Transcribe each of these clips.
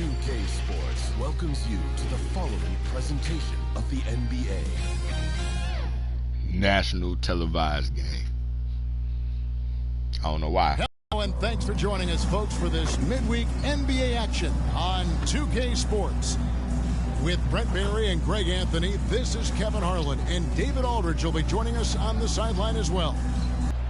2K Sports welcomes you to the following presentation of the NBA. National televised game. I don't know why. Hello and thanks for joining us, folks, for this midweek NBA action on 2K Sports. With Brent Barry and Greg Anthony, this is Kevin Harlan, and David Aldridge will be joining us on the sideline as well.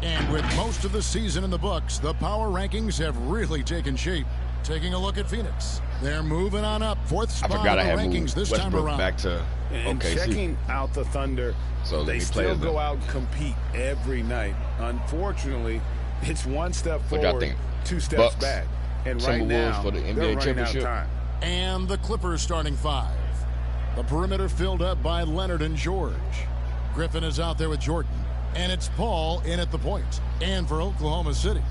And with most of the season in the books, the power rankings have really taken shape. Taking a look at Phoenix. They're moving on up. Fourth spot in the rankings this time Westbrook around. back to and OKC. Checking out the Thunder, So they still go out and compete every night. Unfortunately, it's one step forward, two steps Bucks, back. And right Timberwolves now, for the they're NBA running championship. out of time. And the Clippers starting five. The perimeter filled up by Leonard and George. Griffin is out there with Jordan. And it's Paul in at the point. And for Oklahoma City,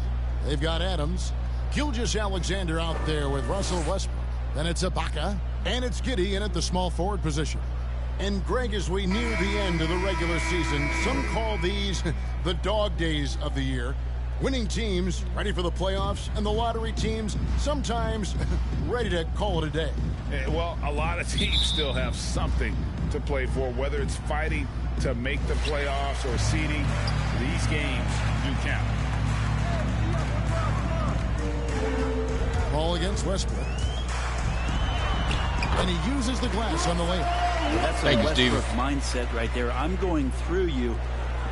they've got Adams. Gilgeous-Alexander out there with Russell Westbrook. Then it's Ibaka. And it's Giddey in at the small forward position. And Greg, as we near the end of the regular season, some call these the dog days of the year. Winning teams ready for the playoffs, and the lottery teams sometimes ready to call it a day. Well, a lot of teams still have something to play for, whether it's fighting to make the playoffs or seeding. These games do count. Ball against Westbrook. And he uses the glass on the layup. That's a Westbrook mindset right there. I'm going through you.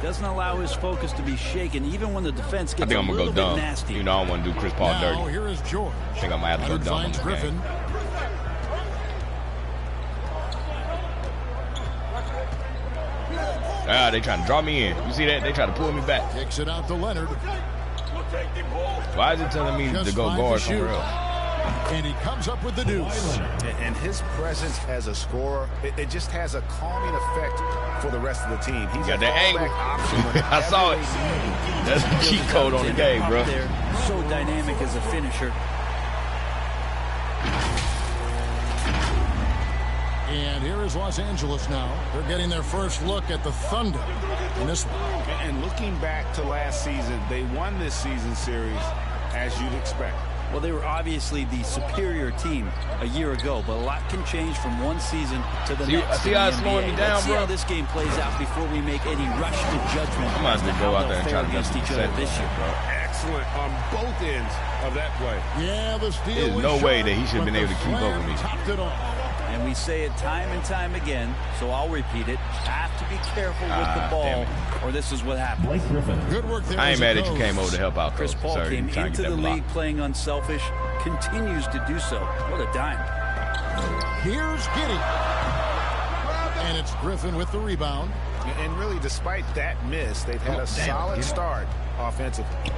Doesn't allow his focus to be shaken, even when the defense gets a little bit nasty. You know, I don't want to do Chris Paul dirty. Here is George. I think I might have to go dumb. Finds Griffin. Ah, they trying to draw me in. You see that? They try to pull me back. Kicks it out to Leonard. Why is it telling me to go guard somewhere else? And he comes up with the deuce. And his presence as a scorer, it just has a calming effect for the rest of the team. He's got that angle. I saw it. That's a cheat code on the game, bro. So dynamic as a finisher. And here is Los Angeles now. They're getting their first look at the Thunder in this one. And looking back to last season, they won this season series as you'd expect. Well, they were obviously the superior team a year ago, but a lot can change from one season to the next. See how it's slowing me down, Let's see bro? how this game plays out before we make any rush to judgment. I might as well go out there and try to against each other this year, bro. Excellent on both ends of that play. Yeah, the steal. There's no way that he should have been able to keep up with me. Topped it off. And we say it time and time again, so I'll repeat it. Have to be careful with the ball, or this is what happens. Good work there. I ain't mad that you came over to help out. Chris Paul Serge, came into the league playing unselfish, continues to do so. What a dime. Here's Giddey. And it's Griffin with the rebound. And really, despite that miss, they've had a solid start offensively.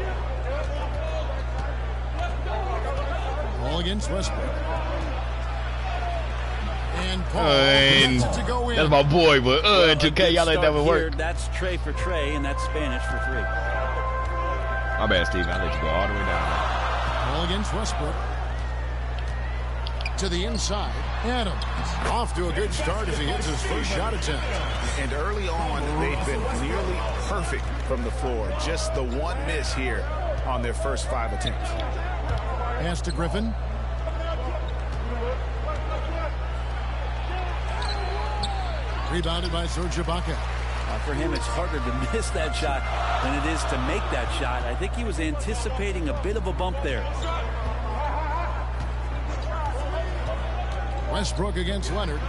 Ball against Westbrook. And Paul and to go in. that's my boy, but 2K, y'all let that one work. That's Trey for Trey, and that's Spanish for three. My bad, Steven. I'll let you go all the way down there. Ball against Westbrook. To the inside. Adams off to a good start as he hits his first shot attempt. And early on, they've been nearly perfect from the floor. Just the one miss here on their first 5 attempts. Pass to Griffin. Rebounded by Serge Ibaka. For him, it's harder to miss that shot than it is to make that shot. I think he was anticipating a bit of a bump there. Westbrook against Leonard.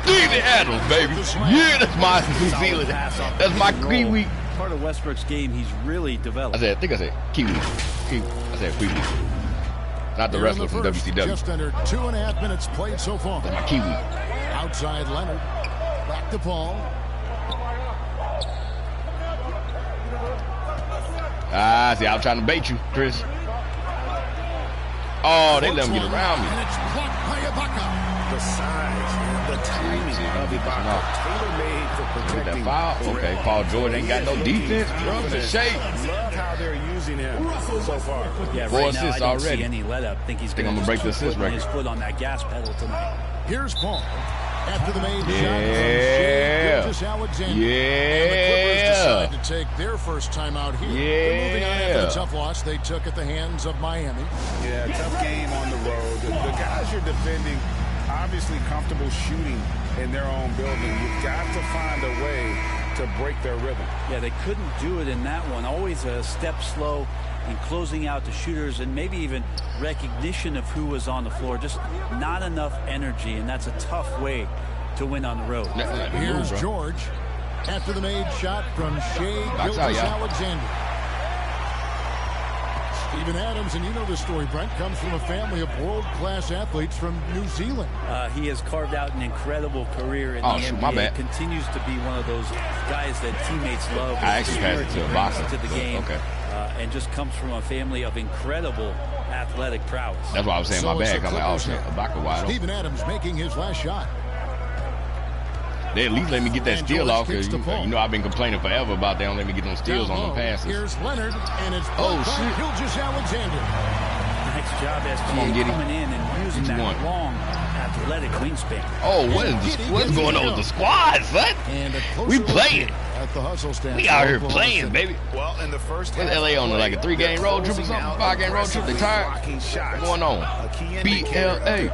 Steven Adams, baby. Yeah, that's my New Zealand. That's my Kiwi. Part of Westbrook's game, he's really developed. I think I said Kiwi. I said Kiwi. Not the wrestler from WCW. Just under 2.5 minutes played so far. That's my Kiwi. Outside Leonard. Back to Paul. See, I'm trying to bait you, Chris. Oh, they let him get around me. And it's blocked by Ibaka. The size and the timing of Ibaka, tailor-made for protecting. That foul. Okay, Paul George ain't got no defense. Bro, Shai. Love how they're using him so far. Yeah, 4 right assists now, I don't already. see any let up. Think he's going I'm gonna break the assist record. his foot on that gas pedal tonight. Here's Paul. After the made shot from Shai, Gilgeous-Alexander. And the Clippers decide to take their first time out here. They're moving on after the tough loss they took at the hands of Miami. Yeah, tough game on the road. The guys you're defending, obviously comfortable shooting in their own building. You've got to find a way to break their rhythm. Yeah, they couldn't do it in that one. Always a step slow in closing out the shooters and maybe even recognition of who was on the floor. Just not enough energy, and that's a tough way to win on the road. Here's George after the made shot from Shai Gilgeous-Alexander. Steven Adams, and you know this story, Brent, comes from a family of world-class athletes from New Zealand. He has carved out an incredible career in the NBA. Continues to be one of those guys that teammates love. I actually passed it to Ibaka. To the game. Okay. And just comes from a family of incredible athletic prowess. That's why I was saying my bad. I'm like, oh shit, Ibaka wide open. Steven Adams making his last shot. They at least let me get that steal off, because you know I've been complaining forever about they don't let me get those steals on the passes. Here's Leonard, and it's Gilgeous-Alexander. Nice job, SGA, coming in and using that long athletic wingspan. Oh, what's going on with the squad, son? We playing. At the hustle stand. We out here playing, baby. Well, in the first half, LA on like a 3-game road trip or something, 5-game road trip. They tired. What's going on? BLA.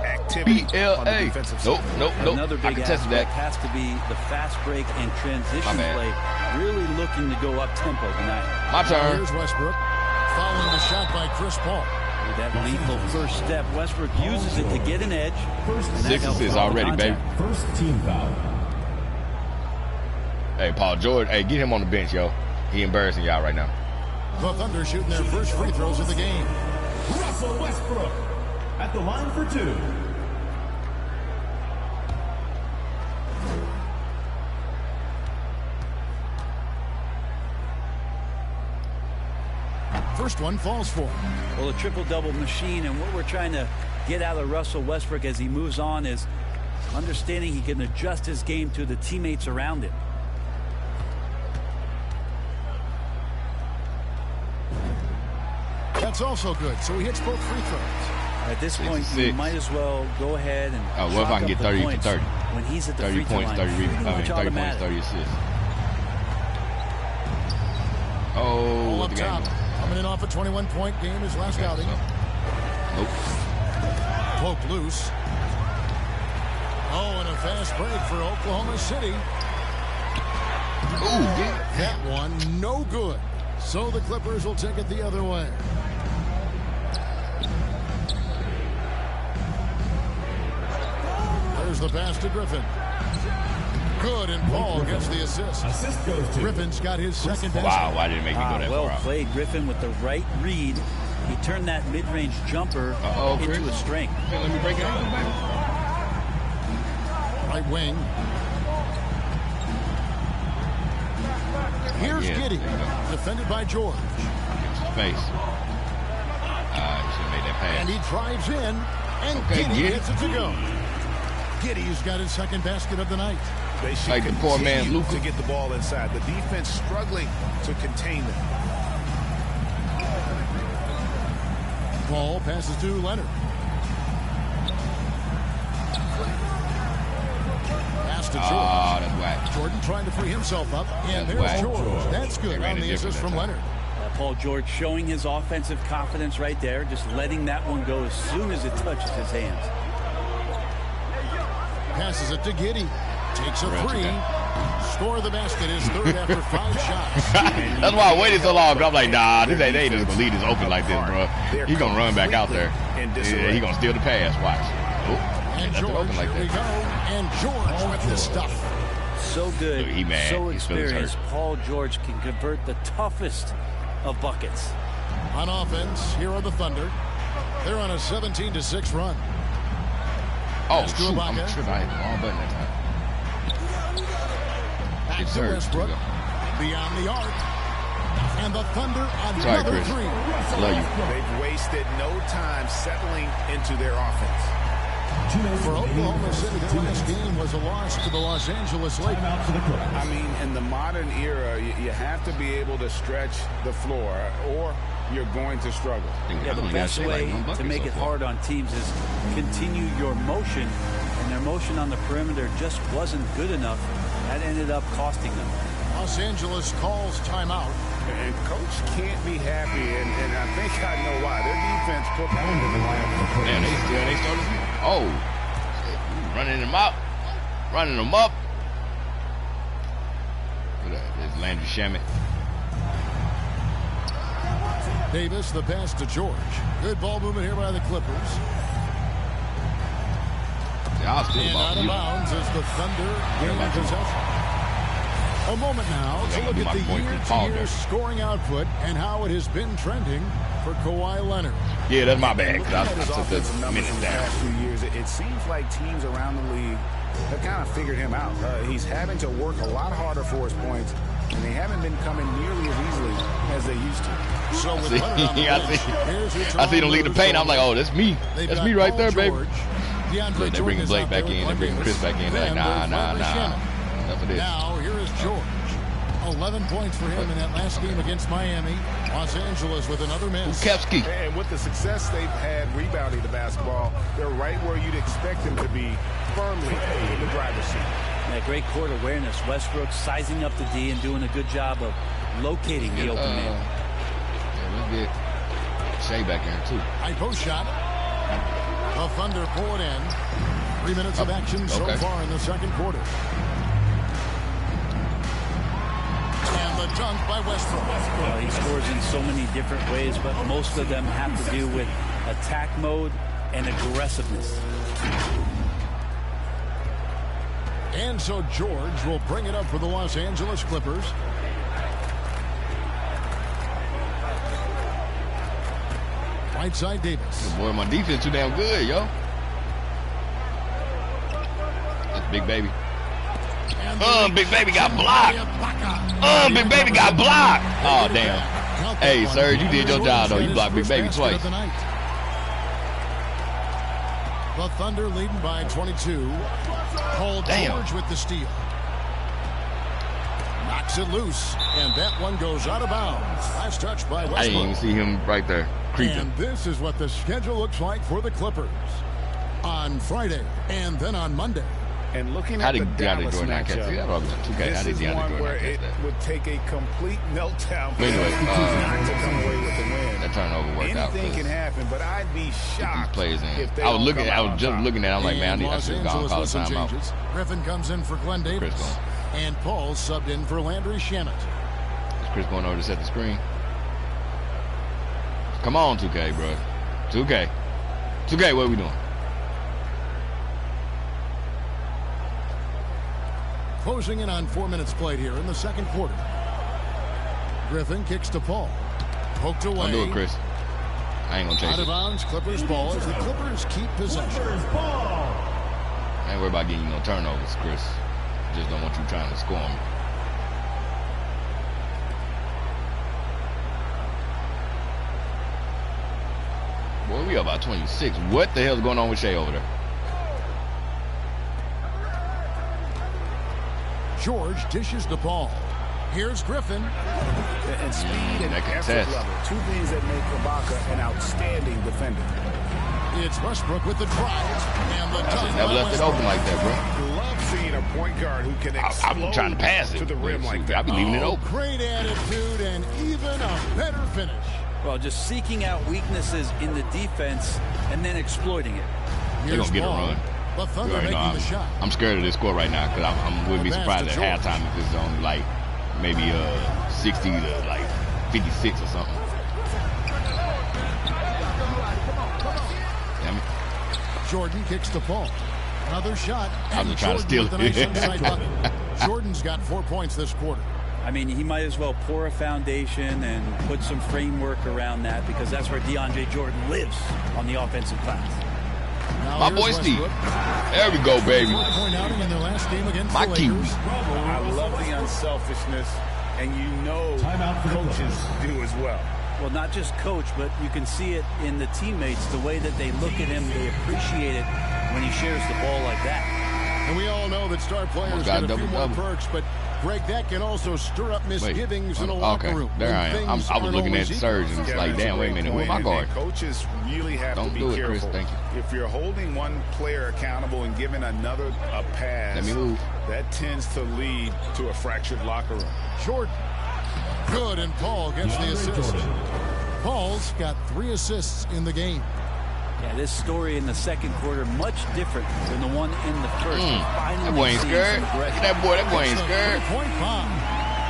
Nope. Another big aspect that has to be the fast break and transition play. Really looking to go up tempo tonight. My turn. Here's Westbrook following the shot by Chris Paul. With that lethal first step, Westbrook uses it to get an edge. 6 assists already, baby. First team foul. Hey, Paul George. Hey, get him on the bench, yo. He embarrassing y'all right now. The Thunder shooting their first free throws of the game. Russell Westbrook at the line for 2. First one falls for him. Well, a triple-double machine, and what we're trying to get out of Russell Westbrook as he moves on is understanding he can adjust his game to the teammates around him. That's also good. So he hits both free throws. At this point, you might as well go ahead and what if I can get 30 for 30? When he's at the 30 points, 30 points, 30 assists. Oh, up top. Coming in off a 21-point game his last outing. Nope. Poke loose. Oh, and a fast break for Oklahoma City. Ooh, that one no good. So the Clippers will take it the other way. There's the pass to Griffin. Good, and Paul gets the assist. Assist goes to Griffin's got his second basket. Wow, why did it make me go that well far out? Played, Griffin, with the right read. He turned that mid-range jumper into a strength. Okay, let me break it out. Right wing. Here's Giddey, defended by George. Space. He should have made that pass. And he drives in, and Giddey gets it to go. Giddey's got his second basket of the night. They should like the poor man Luka to get the ball inside. The defense struggling to contain them. Paul passes to Leonard. Pass to George. Oh, that's whack. Jordan trying to free himself up. And there's George. That's good on the assist from Leonard. Paul George showing his offensive confidence right there. Just letting that one go as soon as it touches his hands. Passes it to Giddey. Takes a three. Score the basket is third after 5 shots. That's why I waited so long. I'm like, nah, they just gonna leave this open like this, bro. He gonna run back out there. Yeah, he gonna steal the pass. Watch. Oh, and George, like here we go. And George with this stuff. So good, look, so experienced. Paul George can convert the toughest of buckets. On offense, here are the Thunder. They're on a 17-6 run. Oh, shoot, I'm tripping. I hit the wrong button that time. Back to Westbrook. Beyond the arc. And the Thunder another three. Love you. They've wasted no time settling into their offense. For Oklahoma City, their last game was a loss to the Los Angeles Lakers. I mean, in the modern era, you have to be able to stretch the floor or you're going to struggle. Yeah, the best way to make it hard on teams is continue your motion, and their motion on the perimeter just wasn't good enough. That ended up costing them. Los Angeles calls timeout. And coach can't be happy, and I think I know why. Their defense put Man, they started. Oh, running them up, running them up. There's Landry Shamet. Davis, the pass to George. Good ball movement here by the Clippers. Yeah, and out of bounds as the Thunder gain possession. A moment now to look at the year-to-year scoring output and how it has been trending for Kawhi Leonard. Yeah, that's my bad. I took the minutes down. The past few years, it seems like teams around the league have kind of figured him out. He's having to work a lot harder for his points, and they haven't been coming nearly as easily as they used to. So with Leonard on the bench, I see them lead the paint. I'm like, oh, that's me. That's me right there, baby. DeAndre They bring Blake back in. They bring Chris back in. They're like, nah. Enough of this. Now, here is George. 11 points for him in that last game against Miami. Los Angeles with another miss. Kepski. And with the success they've had rebounding the basketball, they're right where you'd expect them to be, firmly in the driver's seat. Yeah, great court awareness. Westbrook sizing up the D and doing a good job of locating the open man. Yeah, let's get Shai back in, too. High post shot. The Thunder pull it in. 3 minutes of action so far in the second quarter. And the dunk by Westbrook. Well, he scores in so many different ways, but most of them have to do with attack mode and aggressiveness. And so George will bring it up for the Los Angeles Clippers. Right side Davis. Boy, my defense too damn good, yo. That's Big Baby. Big Baby got blocked. Big Baby got blocked. Oh, damn. Hey, Serge, you did your job, though. You blocked Big Baby twice. The Thunder leading by 22. Paul George with the steal. Knocks it loose, and that one goes out of bounds. Last touch by Westbrook. I didn't even see him right there creeping. And this is what the schedule looks like for the Clippers on Friday and then on Monday. And looking at the Dallas matchup, this is one where it would take a complete meltdown for anyway, not to come away with the win. That turnover worked out. Anything can happen, but I'd be shocked if they I was just looking at it. I'm like, man, I should have gone call a timeout. Griffin comes in for Glenn Davis. And Paul subbed in for Landry Shamet. Is Chris going over to set the screen? Come on, 2K, bro. 2K, what are we doing? Closing in on 4 minutes played here in the second quarter. Griffin kicks to Paul. Poked away. Don't do it, Chris. I ain't gonna chase it. Out of bounds, Clippers ball as the Clippers keep possession. I ain't worried about getting you no turnovers, Chris. Just don't want you trying to score me. Boy, we up by 26. What the hell's going on with Shai over there? George dishes the ball. Here's Griffin. And speed and effort level. Two things that make Ibaka an outstanding defender. It's Westbrook with the drive. And the dunk. Never left it open like that, bro. Love seeing a point guard who can explode I'm trying to pass it to the rim like that. I be leaving it open. Great attitude and even a better finish. Well, just seeking out weaknesses in the defense and then exploiting it. They're going to get a run. The Thunder making the shot. I'm scared of this score right now because I wouldn't be surprised at halftime if it's only like maybe 60 to like 56 or something. Damn it. Jordan kicks to Paul. Another shot. I'm just trying to steal it. Jordan's got 4 points this quarter. I mean, he might as well pour a foundation and put some framework around that because that's where DeAndre Jordan lives on the offensive glass. My boy Steve. There we go, baby. My Kiwis. I love the unselfishness, and you know coaches do as well. Well, not just coach, but you can see it in the teammates, the way that they look at him, they appreciate it when he shares the ball like that. And we all know that star players get a few more perks, but Greg, that can also stir up misgivings in a locker room. There I am. I was looking at Serge and it's like, damn, wait a minute, who am I guarding? Coaches really have to be careful. Chris. Thank you. If you're holding one player accountable and giving another a pass, let me move. That tends to lead to a fractured locker room. Jordan. Good, and Paul gets the assist. Paul's got 3 assists in the game. Yeah, this story in the second quarter much different than the one in the first. That boy ain't scared. That boy ain't scared.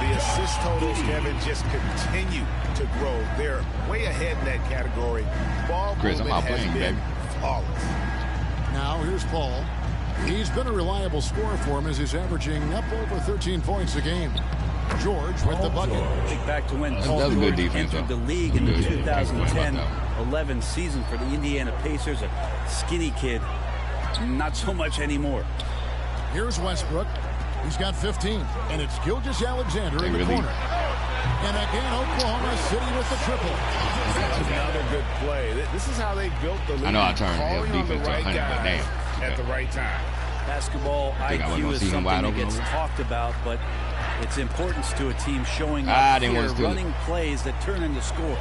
The assist totals, Kevin, just continue to grow. They're way ahead in that category. Ball Chris, I'm not playing, baby. Flawless. Now here's Paul. He's been a reliable scorer for him as he's averaging up over 13 points a game. George with the bucket. Think back to when Paul George good defense, entered the league in the 2010-11 season for the Indiana Pacers. A skinny kid, not so much anymore. Here's Westbrook. He's got 15, and it's Gilgeous-Alexander in the corner. And again, Oklahoma City with the triple. That's another good play. This is how they built the league. I know I turned his defense to 100, but damn. At the right time. Basketball IQ is something that gets talked about, but its importance to a team showing up here, running plays that turn into scores.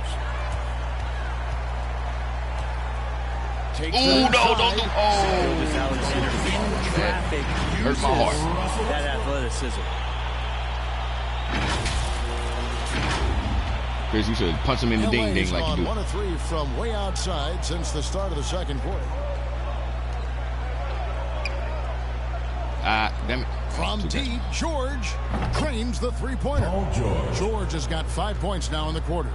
Oh, no, don't do. Oh, Alexander in traffic. Hurt my heart. That athleticism. Chris, you should punch him in the ding-ding like you do. 1 of 3 from way outside since the start of the second quarter. Damn it. From deep, George claims the three-pointer. George has got 5 points now in the quarter.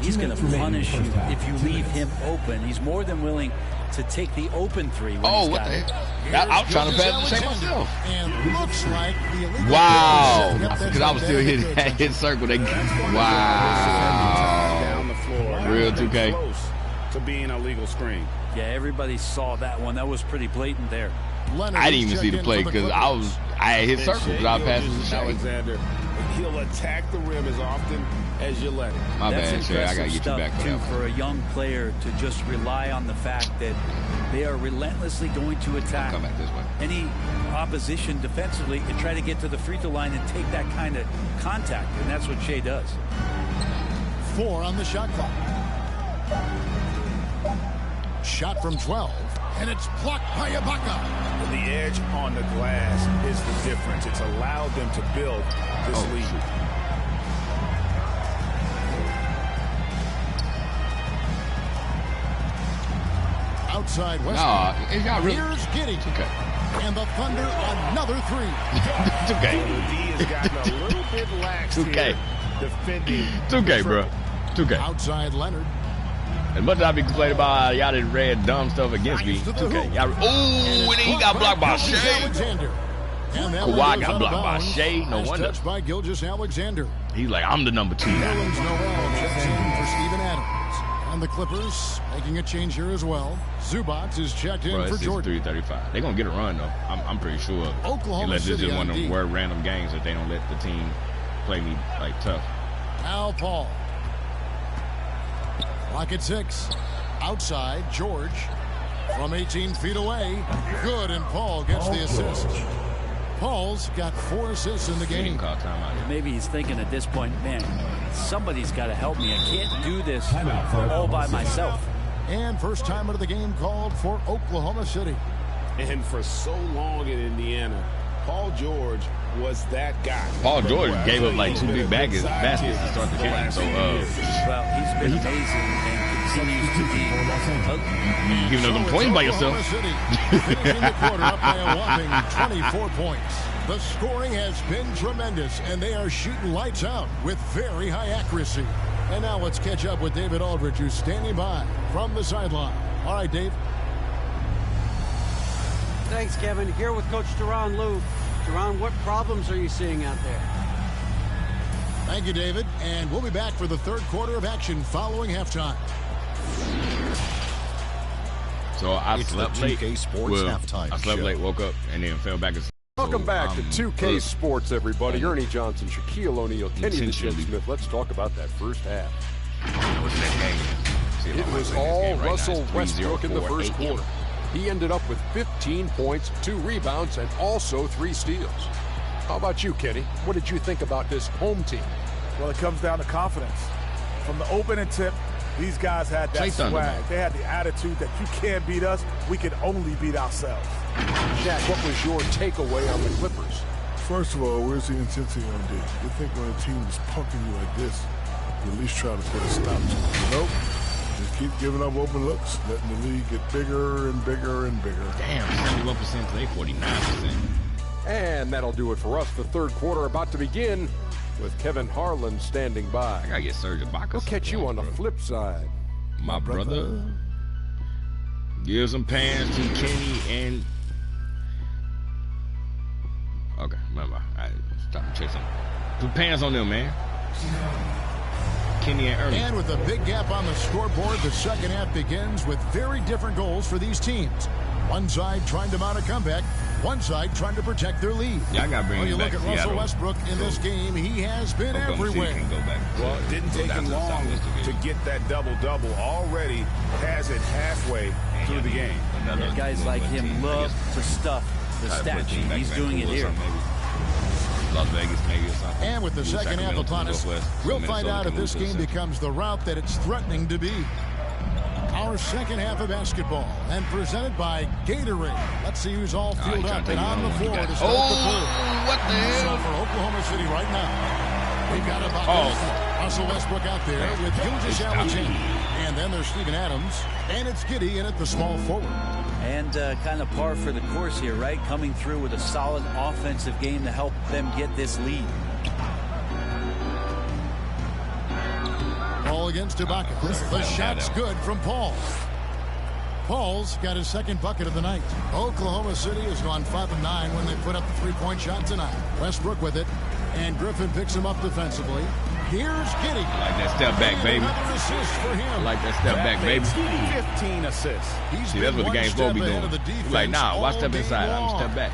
He's going to punish you if you leave him open. He's more than willing to take the open three when he's got it. I was trying to pass the same myself. And looks like the illegal because I was still hitting his circle. Wow. Down the floor. Real 2K. Close to being a legal screen. Yeah, everybody saw that one. That was pretty blatant there. Leonard I didn't even see the play because I had his circle because I was passing the Shai. Alexander, he'll attack the rim as often as you let him. My That's bad, Shai. I got to get you back too, for a young player to just rely on the fact that they are relentlessly going to attack come back this way. any opposition defensively and try to get to the free throw line and take that kind of contact, and that's what Shai does. 4 on the shot clock. Shot from 12, and it's blocked by Ibaka. The edge on the glass is the difference. It's allowed them to build this lead. Outside Westbrook. It's not really. Here's Giddey. Okay. And the Thunder another 3. It's okay. D has gotten a little bit lax here defending. It's okay, bro. It's okay. Outside Leonard. As much as I be complaining about y'all done read dumb stuff against me, it's okay. And he got blocked by Shai. Kawhi got blocked by Shai. No wonder. Touched by Gilgeous-Alexander. He's like, I'm the number 2 now. Noel checks in for Steven Adams. And the Clippers making a change here as well. Zubac is checked in for Jordan. 3:35. They're going to get a run, though. I'm pretty sure. Oklahoma Unless it's City just one of on them weird random games that they don't let the team play me, like, tough. Now Paul. Clock at 6. Outside, George. From 18 feet away. Good, and Paul gets the assist. Paul's got 4 assists in the game. Maybe he's thinking at this point, man, somebody's got to help me. I can't do this all by myself. And first timer of the game called for Oklahoma City. And for so long in Indiana, Paul George was that guy. Paul George gave up like 2 big baskets to start the game. So, well, he's been amazing and continues to be. You giving them points by yourself. Finishing the quarter up by a whopping 24 points. The scoring has been tremendous, and they are shooting lights out with very high accuracy. And now let's catch up with David Aldridge, who's standing by from the sideline. All right, Dave. Thanks, Kevin. Here with Coach Duran Lou. Duran, what problems are you seeing out there? Thank you, David. And we'll be back for the third quarter of action following halftime. So I slept late. Sports halftime I slept late, woke up, and then fell back asleep. Welcome back to 2K Sports, everybody. Ernie Johnson, Shaquille O'Neal, Kenny the Jet Smith. Let's talk about that first half. It was all Russell Westbrook in the first quarter. He ended up with 15 points, 2 rebounds, and also 3 steals. How about you, Kenny? What did you think about this home team? Well, it comes down to confidence. From the opening tip, these guys had that swag. They had the attitude that you can't beat us, we can only beat ourselves. Shaq, what was your takeaway on the Clippers? First of all, where's the intensity on D? You think when a team is punking you like this, you at least try to put a stop to it. Nope. Just keep giving up open looks, letting the league get bigger and bigger and bigger. Damn, 71% today, 49%. And that'll do it for us. The third quarter about to begin with Kevin Harlan standing by. I gotta get Serge Ibaka. We'll catch you on the flip side. My brother. Give some pants to Kenny and... Okay, remember. Alright, stop and check something. Put pants on them, man. Kenny and Ernie. And with a big gap on the scoreboard, the second half begins with very different goals for these teams. One side trying to mount a comeback, one side trying to protect their lead. Yeah, I gotta bring you back look at Russell Westbrook in this game, he has been everywhere. Well, it didn't take him long to get that double-double. Already has it halfway through the game. Yeah, guys like him love to stuff the stat sheet. He's doing it here. Las Vegas, maybe, or something. And with the second half upon us, we'll find out if this game becomes the route that it's threatening to be. Our second half of basketball, and presented by Gatorade. Let's see who's all filled up and on the floor to start the play. What the hell? So for Oklahoma City right now, we've got about Russell Westbrook out there with Gilgeous-Alexander. And then there's Steven Adams, and it's Giddey in at the small forward. And kind of par for the course here, right? Coming through with a solid offensive game to help them get this lead. Paul against Ibaka. The shot's good from Paul. Paul's got his second bucket of the night. Oklahoma City has gone 5 of 9 when they put up the three-point shot tonight. Westbrook with it, and Griffin picks him up defensively. Here's Giddey. I like that step back, baby. Another assist for him. I like that step back, baby. 15 assists. See, that's what the game's supposed to be doing. Like, nah, why step inside? I'm step back.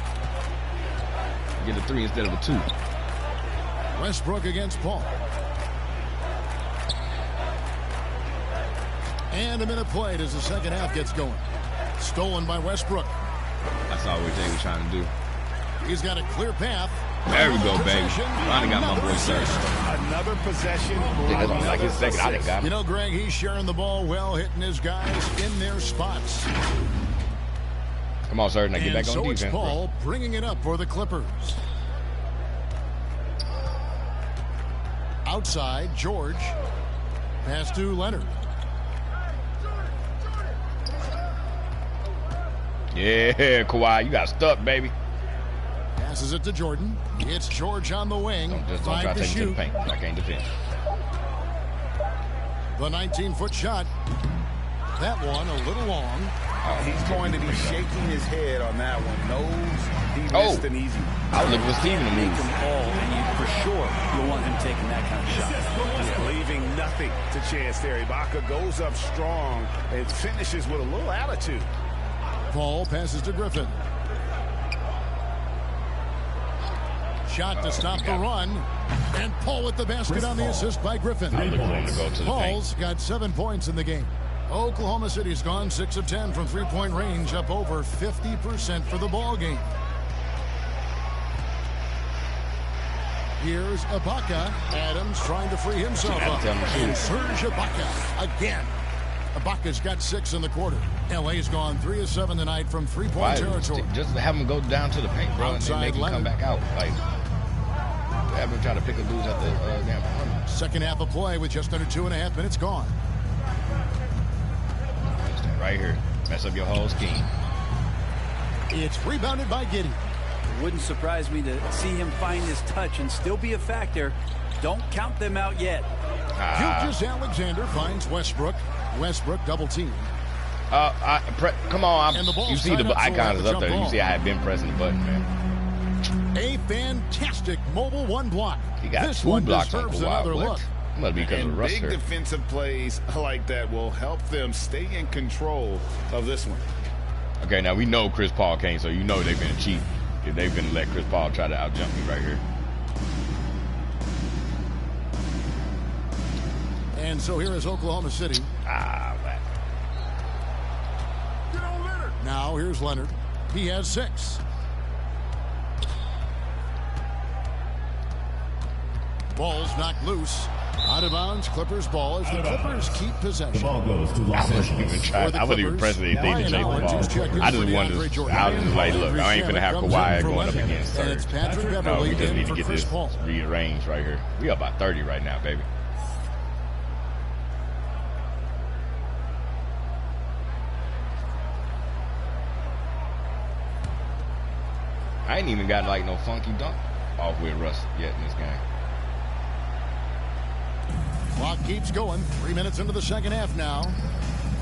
Get a 3 instead of a 2. Westbrook against Paul. And a minute played as the second half gets going. Stolen by Westbrook. That's all they were trying to do. He's got a clear path. There we go, baby. Finally got my boy Serge. Another possession. That's only like his second. I didn't got him. You know, Greg, he's sharing the ball well, hitting his guys in their spots. Come on, Serge. Now get back on so defense. It's Paul bringing it up for the Clippers. Outside, George. Pass to Leonard. Yeah, Kawhi, you got stuck, baby. Passes it to Jordan. It's George on the wing. Just don't try to take it to the paint. I can't defend. The 19-foot shot. That one a little long. He's going to be shaking his head on that one. Knows he missed an easy. I was looking for Steven to move. And you, for sure, you'll want him taking that kind of shot. Yeah, leaving nothing to chance there. Ibaka goes up strong and finishes with a little attitude. Paul passes to Griffin. Shot to stop the run. And Paul with the basket on the assist by Griffin. Paul's got 7 points in the game. Oklahoma City's gone 6 of 10 from three-point range, up over 50% for the ball game. Here's Ibaka. Adams trying to free himself up. And Serge Ibaka again. Ibaka's got 6 in the quarter. LA's gone 3 of 7 tonight from three-point territory. Just have him go down to the paint, bro, Outside and make him come back out. Like, have him try to pick a loose at the damn. Second half of play with just under 2.5 minutes gone. Right here. Mess up your whole scheme. It's rebounded by Giddey. Wouldn't surprise me to see him find his touch and still be a factor. Don't count them out yet. Gilgeous-Alexander finds Westbrook. Westbrook double team. Come on. You see the icon is up there. You see I have been pressing the button, man. A fantastic mobile one block. He got this 2 one blocks on deserves Kawhi. another look. Must be because of Russ. Big defensive plays like that will help them stay in control of this one. Okay, now we know Chris Paul came, so you know they've been cheap if they've been let Chris Paul try to outjump me right here. And so here is Oklahoma City. Now here's Leonard. He has 6. Ball's knocked loose. Out of bounds, Clippers ball as the Clippers keep possession. The ball goes to Los Angeles. I wasn't even pressing anything to change the ball. I just wanted to, I was just like, look, I ain't finna have Kawhi going up against Serge. No, we just need to get this rearranged right here. We up by 30 right now, baby. I ain't even got like no funky dunk off with Russ yet in this game. Clock keeps going. 3 minutes into the second half now.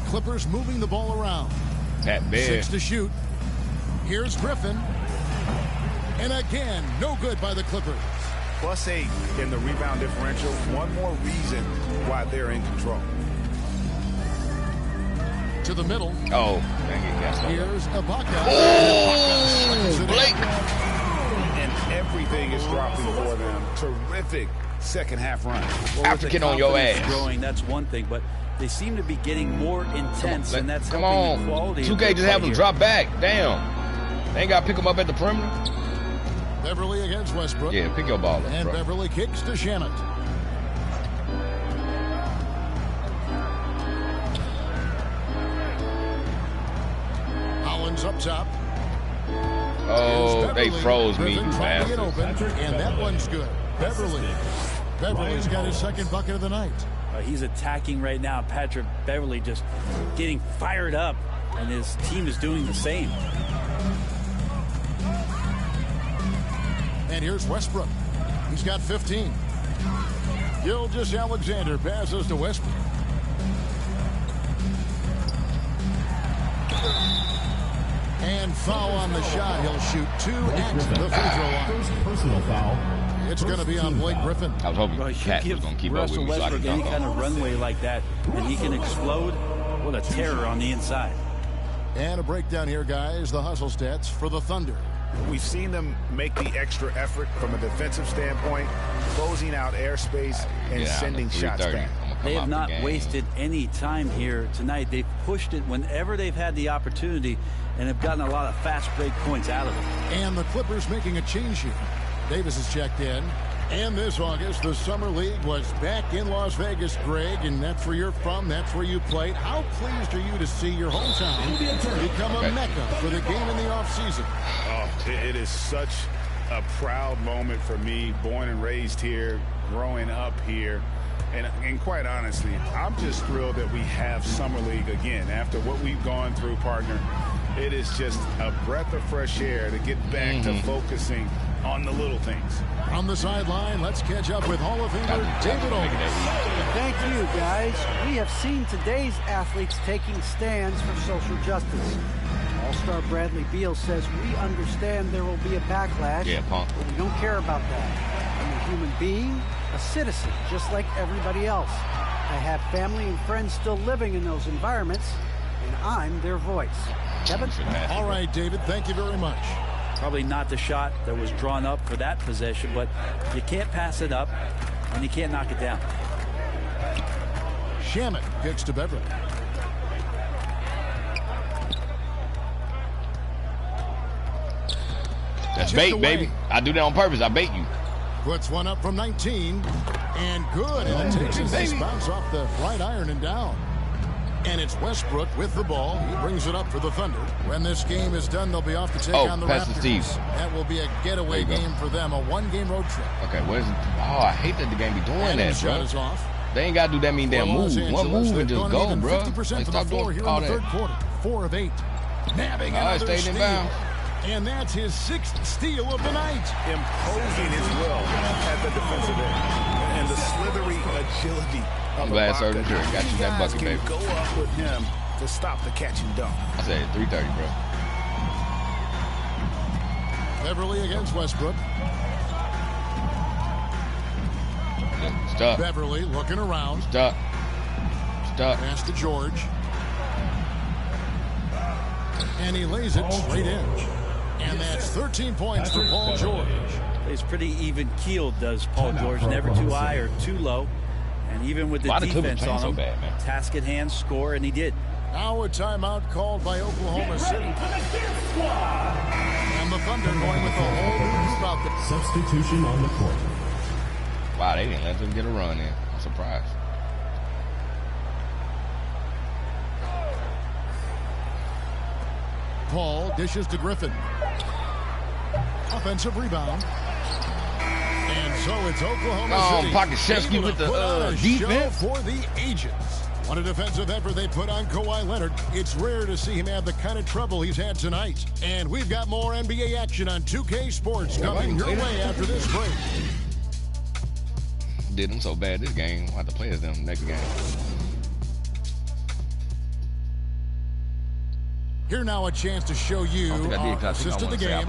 Clippers moving the ball around. Pat Bear. 6 to shoot. Here's Griffin. And again, no good by the Clippers. +8 in the rebound differential. One more reason why they're in control. To the middle. Oh, dang it, yes. Here's Ibaka. Oh, Blake. And everything is dropping for them. Terrific second half run. Well, African on your ass. Growing, that's one thing, but they seem to be getting more intense, and that's come helping on. the quality. 2K just have them drop back. Damn. They ain't got to pick them up at the perimeter. Beverly against Westbrook. Yeah, pick your ball up, and bro. Beverly kicks to Shannon. Collins up top. Oh, they froze me, Griffin trying to get open, bastards. and that one's good. Beverly's got his second bucket of the night. He's attacking right now. Patrick Beverly just getting fired up, and his team is doing the same. And here's Westbrook. He's got 15. Gilgeous-Alexander passes to Westbrook. And foul on the shot. He'll shoot 2 at the free throw line. First personal foul. It's going to be on Blake Griffin. I was hoping Cat was going to keep up with Russell me so I Westbrook could any dunk kind on of him. runway like that, and he can explode. What a terror on the inside. And a breakdown here, guys. The hustle stats for the Thunder. We've seen them make the extra effort from a defensive standpoint, closing out airspace and sending shots back. They have not wasted any time here tonight. They've pushed it whenever they've had the opportunity and have gotten a lot of fast break points out of it. And the Clippers making a change here. Davis has checked in. And this August, the Summer League was back in Las Vegas, Greg, and that's where you're from. That's where you played. How pleased are you to see your hometown become a mecca for the game in the offseason? Oh, it is such a proud moment for me, born and raised here, growing up here. And quite honestly, I'm just thrilled that we have Summer League again. After what we've gone through, partner, it is just a breath of fresh air to get back to focusing on the little things. On the sideline, let's catch up with Hall of Famer David Olds. Thank you, guys. We have seen today's athletes taking stands for social justice. All-star Bradley Beal says, we understand there will be a backlash, but we don't care about that. I'm a human being, a citizen, just like everybody else. I have family and friends still living in those environments, and I'm their voice. Kevin? All right, David, thank you very much. Probably not the shot that was drawn up for that possession, but you can't pass it up, and you can't knock it down. Shaman kicks to Beverly. That's bait, baby. I do that on purpose. I bait you. Puts one up from 19, and good. And it takes a nice bounce off the right iron and down. And it's Westbrook with the ball. He brings it up for the Thunder. When this game is done, they'll be off to take on the Raptors. Steve. That will be a getaway game for them, a one-game road trip. Okay, what is it? Oh, I hate that the game be doing that, bro. Shot is off. They ain't got to do that many damn moves. One move and just go, bro. 50% from the floor here in the third quarter. 4 of 8. Nabbing another steal. And that's his 6th steal of the night. Imposing his will at the defensive end. And the slithery agility. I'm glad Serge got you that bucket, baby. Go up with him to stop the catch and dunk. I said 3:30, bro. Beverly against Westbrook. Stuck. Beverly looking around. Stuck. Pass to George. And he lays it straight in. And that's 13 points for Paul George. He's pretty even keeled, does Paul George. Never too high or too low. And even with the defense on him, task at hand, score, and he did. Now a timeout called by Oklahoma City. And the Thunder going with the whole group out there. Substitution on the court. Wow, they didn't let them get a run in. I'm surprised. Paul dishes to Griffin. Offensive rebound. And so it's Oklahoma City. Pokusevski with the defense for the ages. On a defensive effort they put on Kawhi Leonard. It's rare to see him have the kind of trouble he's had tonight. And we've got more NBA action on 2K Sports coming your way after this break. Did them so bad this game. We'll have to play as them next game. Here now a chance to show you our assist of the game.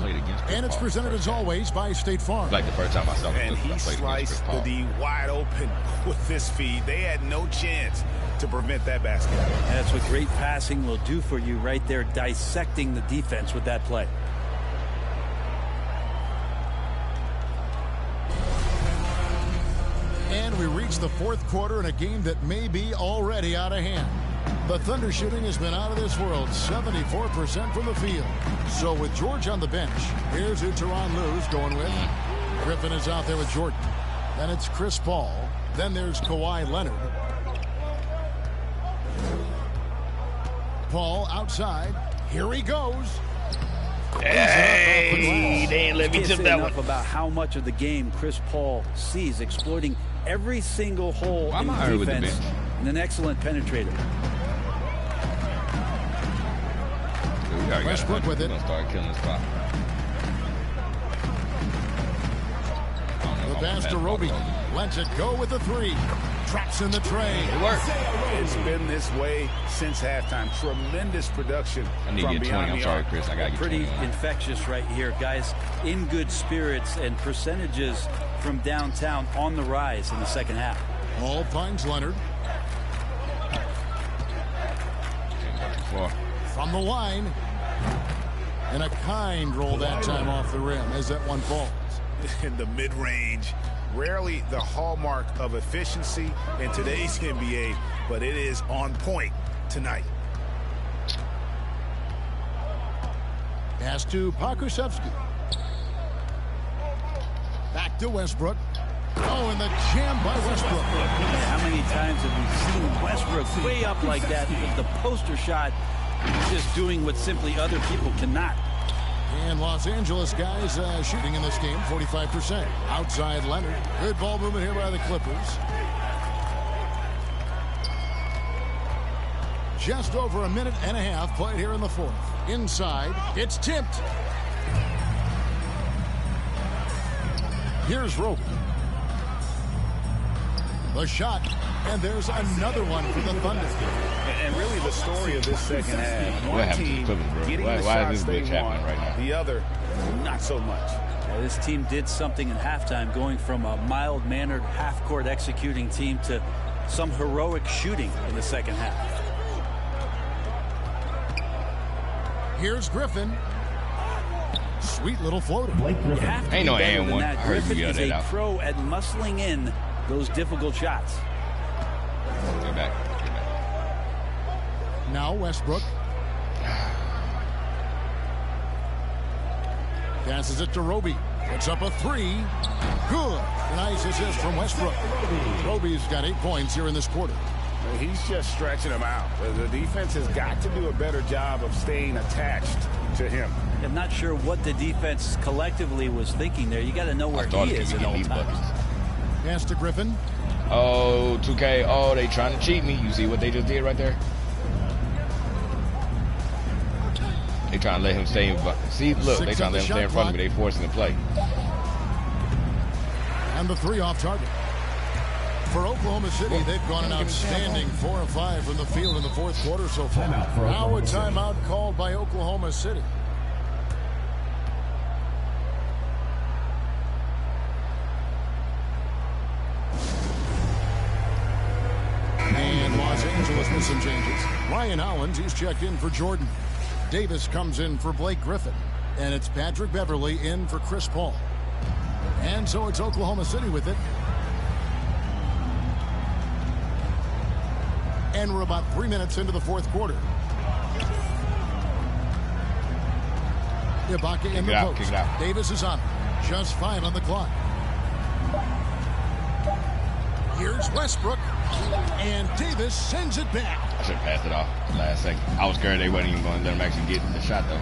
And it's presented as always by State Farm. Like the first time I saw him. And he sliced the D wide open with this feed. They had no chance to prevent that basket. And that's what great passing will do for you right there, dissecting the defense with that play. And we reach the fourth quarter in a game that may be already out of hand. The Thunder shooting has been out of this world, 74% from the field. So with George on the bench, here's who Tyronn Lue's going with. Griffin is out there with Jordan. Then it's Chris Paul. Then there's Kawhi Leonard. Paul outside. Here he goes. Hey, they ain't let me tip that one. About how much of the game Chris Paul sees, exploiting every single hole in the defense, and an excellent penetrator. Westbrook with it. Start killing the spot. The pass to Roby. Lets it go with the three. Traps in the tray. It works. It's been this way since halftime. Tremendous production. I need to get 20. I'm sorry, Chris. I got to get 20. Pretty infectious right here, guys. In good spirits, and percentages from downtown on the rise in the second half. Paul finds Leonard. From the line. And a kind roll that time off the rim as that one falls. In the mid-range, rarely the hallmark of efficiency in today's NBA, but it is on point tonight. Pass to Pokusevski. Back to Westbrook. Oh, and the jam by Westbrook. How many times have we seen Westbrook way up like that with the poster shot, just doing what simply other people cannot? And Los Angeles guys shooting in this game, 45%. Outside Leonard. Good ball movement here by the Clippers. Just over a minute and a half played here in the fourth. Inside, it's tipped. Here's Roby. The shot, and there's another one for the Thunder. And really the story of this second half. One team getting the shots they want, right now. The other, not so much. This team did something in halftime, going from a mild-mannered half-court executing team to some heroic shooting in the second half. Here's Griffin. Sweet little floater. Ain't no and one. I heard Griffin you is a pro at muscling in those difficult shots. Get back. Now Westbrook. Passes it to Roby. Puts up a three. Good. Nice assist from Westbrook. Roby's got 8 points here in this quarter. He's just stretching them out. The defense has got to do a better job of staying attached to him. I'm not sure what the defense collectively was thinking there. You got to know where he is at all times. Pass to Griffin. Oh, 2K. Oh, they trying to cheat me. You see what they just did right there? They trying to let him stay in. See, look, they trying to let him stay in front of me. They forcing the play. And the three off target. For Oklahoma City, they've gone an outstanding 4 of 5 from the field in the fourth quarter so far. Now a timeout called by Oklahoma City. And Los Angeles with some changes. Ryan Hollins, he's checked in for Jordan. Davis comes in for Blake Griffin. And it's Patrick Beverley in for Chris Paul. And so it's Oklahoma City with it. And we're about 3 minutes into the fourth quarter. Ibaka in the post. Davis is on. Just 5 on the clock. Here's Westbrook. And Davis sends it back. I should have passed it off last second. I was scared they wasn't even going to let him actually get the shot, though.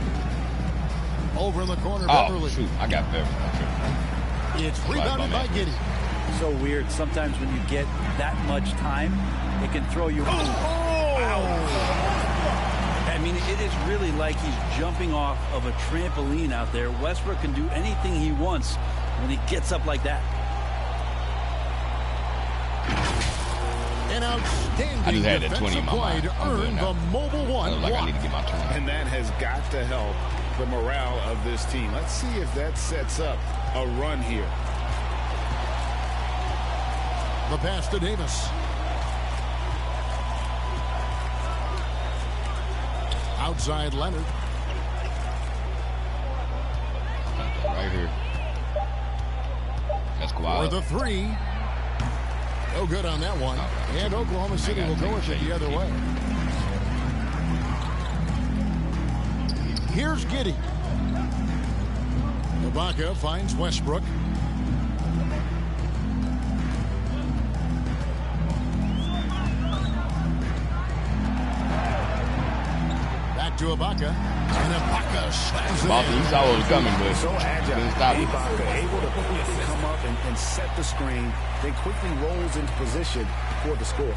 Over in the corner, Beverly. Shoot. I got Beverly. It's rebounded by Giddey. So weird. Sometimes when you get that much time, it can throw you. I mean, it is really like he's jumping off of a trampoline out there. Westbrook can do anything he wants when he gets up like that. An outstanding I just had that 20 in my play mind. to earn the mobile one. I need to get my 20. And that has got to help the morale of this team. Let's see if that sets up a run here. The pass to Davis. Outside Leonard. Right here. That's Kawhi. For the three. No good on that one. And Oklahoma City will go with it the other way. Here's Giddey. Ibaka finds Westbrook. Back to Ibaka. And Ibaka slams it in. He saw what was coming, but so agile. couldn't stop it. Ibaka able to quickly come up and set the screen, then quickly rolls into position for the score.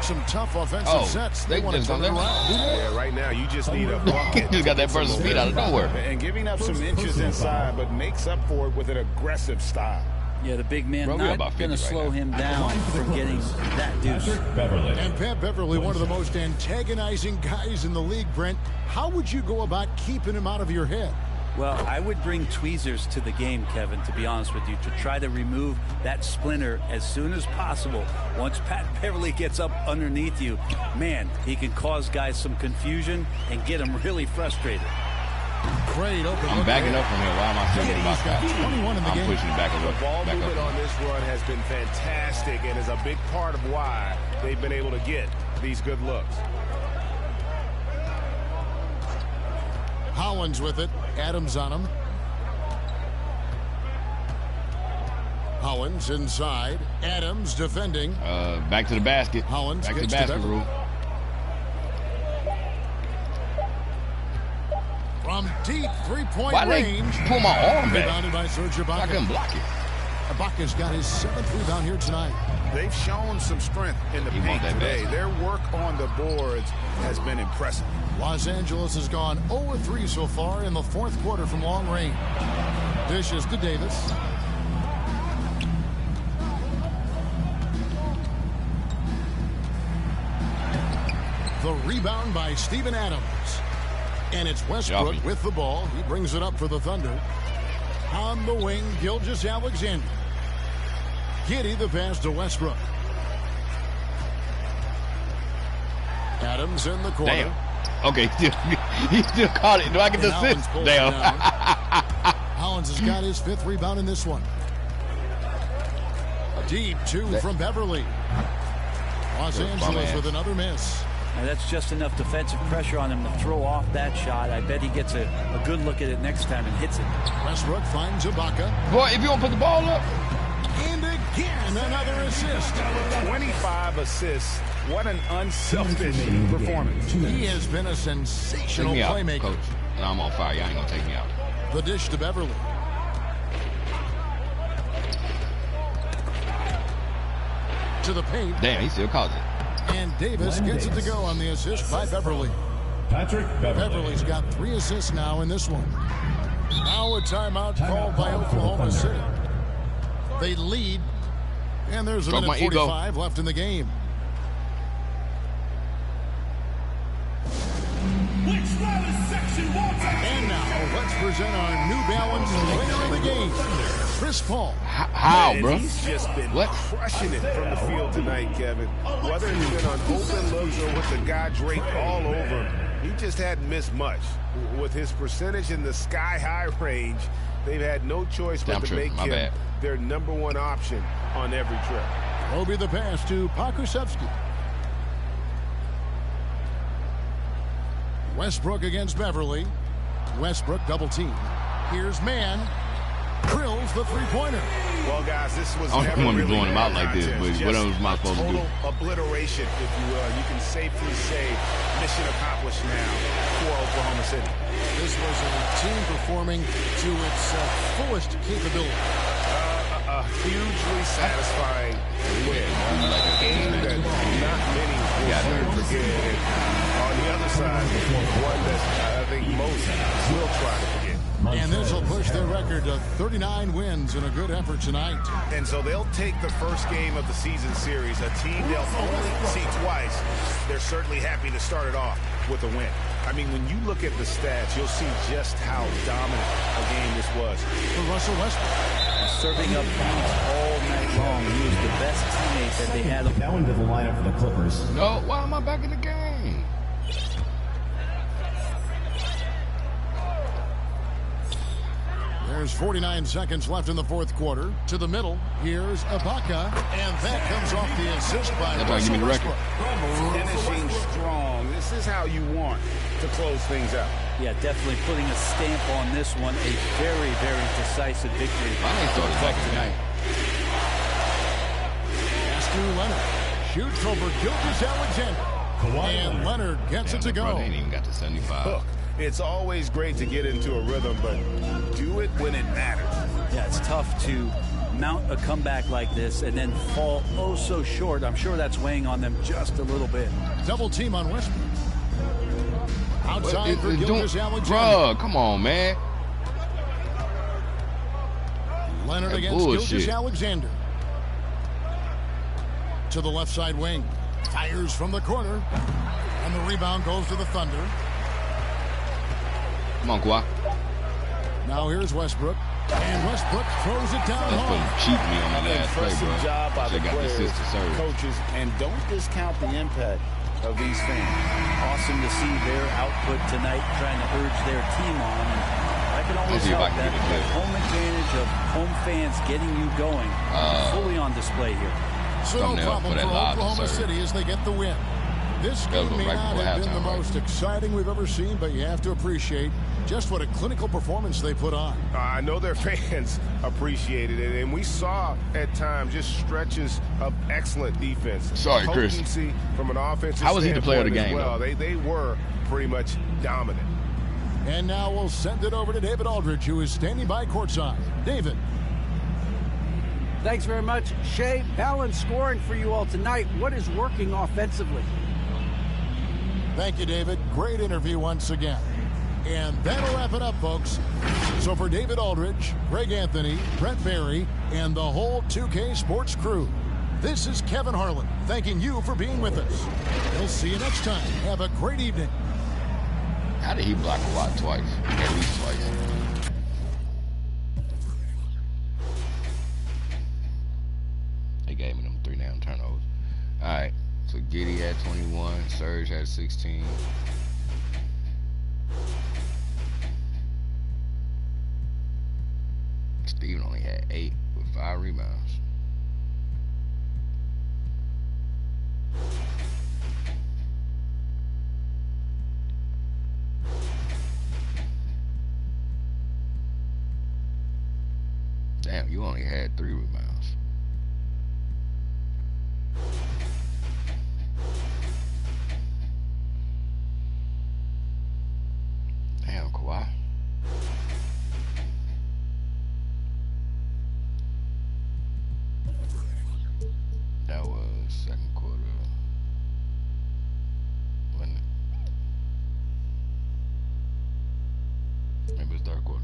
Some tough offensive sets. They want to turn it around. Yeah, right now you just need a bucket. Just got that person's feet out of nowhere. And giving up some inches inside, but makes up for it with an aggressive style. Yeah, the big man not going to slow him down from getting that deuce. And Pat Beverly, one of the most antagonizing guys in the league, Brent. How would you go about keeping him out of your head? Well, I would bring tweezers to the game, Kevin, to be honest with you, to try to remove that splinter as soon as possible. Once Pat Beverly gets up underneath you, man, he can cause guys some confusion and get them really frustrated. Great open. I'm backing up from here. Why am I still getting back out? 21 in the game. I'm pushing it back a little. The ball movement on this run has been fantastic and is a big part of why they've been able to get these good looks. Hollins with it. Adams on him. Hollins inside. Adams defending. Back to the basket. Hollins back to the basket rule. From deep three-point Why range. they pull my arm back? Rebounded by Serge Ibaka. I couldn't block it. Ibaka's got his 7th rebound here tonight. They've shown some strength in the paint today. Their work on the boards has been impressive. Los Angeles has gone 0-3 so far in the 4th quarter from long range. Dishes to Davis. The rebound by Steven Adams. And it's Westbrook with the ball. He brings it up for the Thunder. On the wing, Gilgeous-Alexander. Giddey the pass to Westbrook. Adams in the corner. Damn. Okay, he still caught it. Do I get the assist? Damn. Hollins has got his 5th rebound in this one. Deep 2 from Beverly. Los Angeles with another miss. And that's just enough defensive pressure on him to throw off that shot. I bet he gets a good look at it next time and hits it. Westbrook finds Ibaka. Boy, if you don't put the ball up. And again, another assist. 25 assists. What an unselfish performance. He has been a sensational playmaker. Coach. And I'm on fire. Y'all ain't going to take me out. The dish to Beverly. To the paint. Damn, he still calls it. And Davis gets it to go on the assist by Beverly. Beverly's got 3 assists now in this one. Now a timeout called by Oklahoma City. They lead, and there's a minute 45 left in the game. And now let's present our New Balance player of the game, Chris Paul. How, bro? He's just been crushing it from the field tonight, Kevin. Whether it's been on open looks or with the guy draped all over him, he just hadn't missed much. With his percentage in the sky-high range, they've had no choice but to make him their #1 option on every trip. Obi the pass to Pakusevsky. Westbrook against Beverly. Westbrook double team. Here's Mann. drills the three-pointer. Well, guys, this was I don't want to be really blowing him out like this, but what else am I supposed to do? Total obliteration, if you will. You can safely say mission accomplished now for Oklahoma City. This was a team performing to its fullest capability. A hugely satisfying win. A game that not many will forget. And on the other side, one that I think most will try to forget. And this will push their record to 39 wins in a good effort tonight. And so they'll take the first game of the season series, a team they'll only see twice. They're certainly happy to start it off with a win. I mean, when you look at the stats, you'll see just how dominant a game this was. For Russell Westbrook. Serving up points all night long. He was the best teammate that they had. Now into the lineup for the Clippers. No, why am I back in the game? There's 49 seconds left in the fourth quarter. To the middle, here's Ibaka, and that comes off the assist by Russell Westbrook. Finishing strong. This is how you want to close things out. Yeah, definitely putting a stamp on this one. A very, very decisive victory. Tonight. Pass to Leonard. Shoots over Gilgeous-Alexander. And Leonard gets it to go. They ain't even got to 75. Look, it's always great to get into a rhythm, but do it when it matters. Yeah, it's tough to mount a comeback like this and then fall oh so short. I'm sure that's weighing on them just a little bit. Double team on Westbrook. Outside for Gilgeous-Alexander. Bro, come on, man. Leonard against Gilgeous-Alexander. To the left side wing. Fires from the corner. And the rebound goes to the Thunder. Come on, Kawhi. Now here's Westbrook. And Westbrook throws it down home. Cheat me on the last play, bro. Job by the got players, the assist to Serge. coaches, and don't discount the impact of these fans. Awesome to see their output tonight, trying to urge their team on. And I can always help that. Home advantage of home fans getting you going. Fully on display here. So no problem for Oklahoma City as they get the win. This game may not have been the most exciting we've ever seen, but you have to appreciate just what a clinical performance they put on. I know their fans appreciated it, and we saw at times just stretches of excellent defense. Sorry, Chris. Potency from an offensive How was he the player of the game? Well, they were pretty much dominant. And now we'll send it over to David Aldridge, who is standing by courtside. David. Thanks very much, Shai. Balanced scoring for you all tonight. What is working offensively? Thank you, David. Great interview once again. And that'll wrap it up, folks. So for David Aldridge, Greg Anthony, Brett Barry, and the whole 2K Sports crew, this is Kevin Harlan thanking you for being with us. We'll see you next time. Have a great evening. How did he block Kawhi twice? At least twice. They gave me them 3 down turnovers. All right. So Giddey had 21, Serge had 16. Steven only had 8 with 5 rebounds. Damn, you only had 3 rebounds. Damn, Kawhi. That was second quarter. Wasn't it? Maybe it was third quarter.